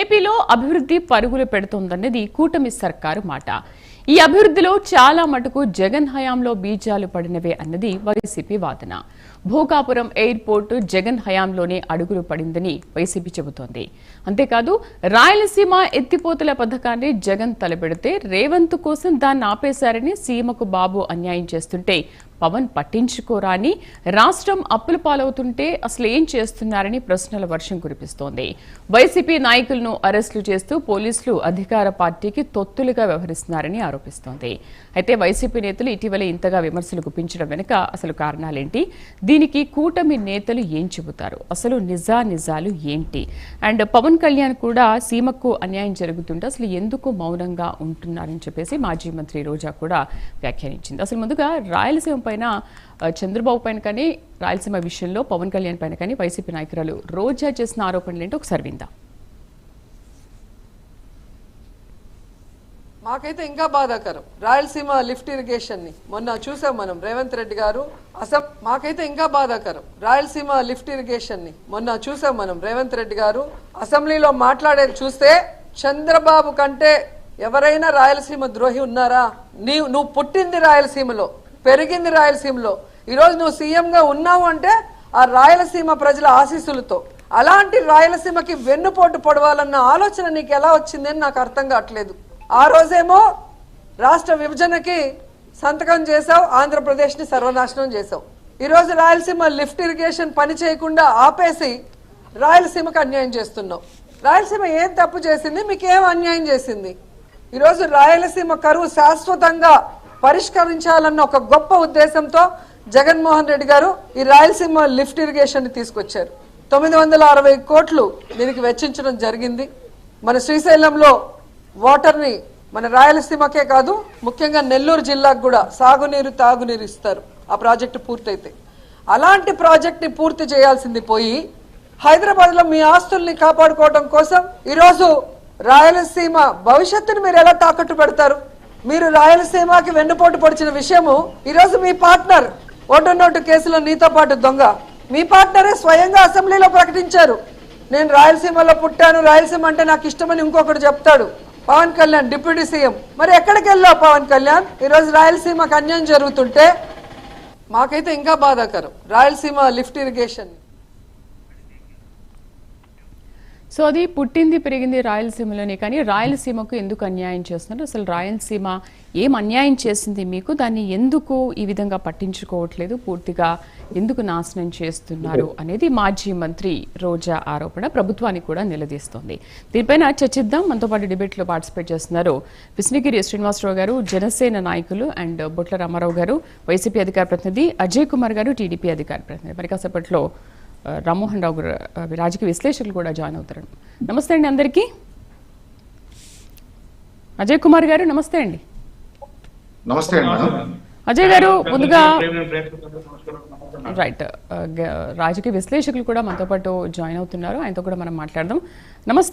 ఏపీలో అభివృద్ధి పరుగులు పెడుతోందన్నది కూటమి సర్కారు మాట. ఈ అభివృద్ధిలో చాలా మటుకు జగన్ హయాంలో బీజాలు పడినవే అన్నది వైసీపీ వాదన. భోగాపురం ఎయిర్పోర్టు జగన్ హయాంలోనే అడుగులు పడిందని వైసీపీ చెబుతోంది. అంతేకాదు రాయలసీమ ఎత్తిపోతల పథకాన్ని జగన్ తలపెడితే రేవంత్ కోసం దాన్ని ఆపేశారని సీమకు బాబు అన్యాయం చేస్తుంటే పవన్ పట్టించుకోరా అని, రాష్ట్రం అప్పుల పాలవుతుంటే అసలు ఏం చేస్తున్నారని ప్రశ్నల వర్షం కురిపిస్తోంది. వైసీపీ నాయకులను అరెస్టులు చేస్తూ పోలీసులు అధికార పార్టీకి తొత్తులుగా వ్యవహరిస్తున్నారని ఆరోపిస్తోంది. అయితే వైసీపీ నేతలు ఇటీవల ఇంతగా విమర్శలు గుప్పించడం వెనుక అసలు కారణాలేంటి, దీనికి కూటమి నేతలు ఏం చెబుతారు, అసలు నిజాలు ఏంటి, అండ్ పవన్ కళ్యాణ్ కూడా సీమకు అన్యాయం జరుగుతుంటే అసలు ఎందుకు మౌనంగా ఉంటున్నారని చెప్పేసి మాజీ మంత్రి రోజా కూడా వ్యాఖ్యానించింది. అసలు ముందుగా రాయలసీమ పైన చంద్రబాబు పైన కానీ రాయలసీమ విషయంలో పవన్ కళ్యాణ్ పైన కానీ వైసీపీ నాయకురాలు రోజా చేసిన ఆరోపణలు ఏంటో ఒకసారి విందాం. మాకైతే ఇంకా బాధాకరం రాయలసీమ లిఫ్ట్ ఇరిగేషన్ ని మొన్న చూసాం మనం రేవంత్ రెడ్డి గారు మాకైతే ఇంకా బాధాకరం రాయలసీమ లిఫ్ట్ ఇరిగేషన్ ని మొన్న చూసాం మనం రేవంత్ రెడ్డి గారు అసెంబ్లీలో మాట్లాడేది చూస్తే చంద్రబాబు కంటే ఎవరైనా రాయలసీమ ద్రోహి ఉన్నారా? నువ్వు పుట్టింది రాయలసీమలో, పెరిగింది రాయలసీమలో, ఈరోజు నువ్వు సీఎంగా ఉన్నావు అంటే ఆ రాయలసీమ ప్రజల ఆశీస్సులతో. అలాంటి రాయలసీమకి వెన్నుపోటు పొడవాలన్న ఆలోచన నీకు ఎలా వచ్చిందని నాకు అర్థం కావట్లేదు. ఆ రోజేమో రాష్ట్ర విభజనకి సంతకం చేసావు, ఆంధ్రప్రదేశ్ని సర్వనాశనం చేసావు. ఈరోజు రాయలసీమ లిఫ్ట్ ఇరిగేషన్ పని చేయకుండా ఆపేసి రాయలసీమకు అన్యాయం చేస్తున్నావు. రాయలసీమ ఏం తప్పు చేసింది, మీకు ఏం అన్యాయం చేసింది? ఈరోజు రాయలసీమ కరువు శాశ్వతంగా పరిష్కరించాలన్న ఒక గొప్ప ఉద్దేశంతో జగన్మోహన్ రెడ్డి గారు ఈ రాయలసీమ లిఫ్ట్ ఇరిగేషన్ తీసుకొచ్చారు. 960 కోట్లు దీనికి వెచ్చించడం జరిగింది. మన శ్రీశైలంలో వాటర్ని మన రాయలసీమకే కాదు ముఖ్యంగా నెల్లూరు జిల్లాకు కూడా సాగునీరు తాగునీరు ఇస్తారు ఆ ప్రాజెక్టు పూర్తయితే. అలాంటి ప్రాజెక్ట్ని పూర్తి చేయాల్సింది పోయి హైదరాబాద్లో మీ ఆస్తుల్ని కాపాడుకోవడం కోసం ఈరోజు రాయలసీమ భవిష్యత్తును మీరు ఎలా తాకట్టు పెడతారు? మీరు రాయలసీమకి వెన్నుపోటు పొడిచిన విషయము ఈరోజు మీ పార్ట్నర్ ఓటు నోటు కేసులో నీతో పాటు దొంగ మీ పార్ట్నరే స్వయంగా అసెంబ్లీలో ప్రకటించారు. నేను రాయలసీమలో పుట్టాను, రాయలసీమ అంటే నాకు ఇష్టమని ఇంకొకటి చెప్తాడు పవన్ కళ్యాణ్ డిప్యూటీ సీఎం. మరి ఎక్కడికి వెళ్ళావు పవన్ కళ్యాణ్? ఈరోజు రాయలసీమకు అన్యాయం జరుగుతుంటే మాకైతే ఇంకా బాధాకరం రాయలసీమ లిఫ్ట్ ఇరిగేషన్. సో అది పుట్టింది పెరిగింది రాయలసీమలోనే, కానీ రాయలసీమకు ఎందుకు అన్యాయం చేస్తున్నారు, అసలు రాయలసీమ ఏం అన్యాయం చేసింది మీకు, దాన్ని ఎందుకు ఈ విధంగా పట్టించుకోవట్లేదు, పూర్తిగా ఎందుకు నాశనం చేస్తున్నారు అనేది మాజీ మంత్రి రోజా ఆరోపణ ప్రభుత్వాన్ని కూడా నిలదీస్తోంది. దీనిపైన చర్చిద్దాం. మనతో పాటు డిబేట్లో పార్టిసిపేట్ చేస్తున్నారు విష్ణుగిరి శ్రీనివాసరావు గారు, జనసేన నాయకులు, అండ్ బొట్ల రామారావు గారు వైసీపీ అధికార ప్రతినిధి, అజయ్ కుమార్ గారు టీడీపీ అధికార ప్రతినిధి. మరి కాసేపట్లో రామ్మోహన్ రావు గారు రాజకీయ విశ్లేషకులు కూడా జాయిన్ అవుతారు. నమస్తే అండి అందరికీ. అజయ్ కుమార్ గారు నమస్తే అండి. నమస్తే అజయ్ గారు, ముందుగా రైట్ రాజకీయ విశ్లేషకులు కూడా మనతో పాటు జాయిన్ అవుతున్నారు, ఆయనతో కూడా మనం మాట్లాడదాం. నమస్తే.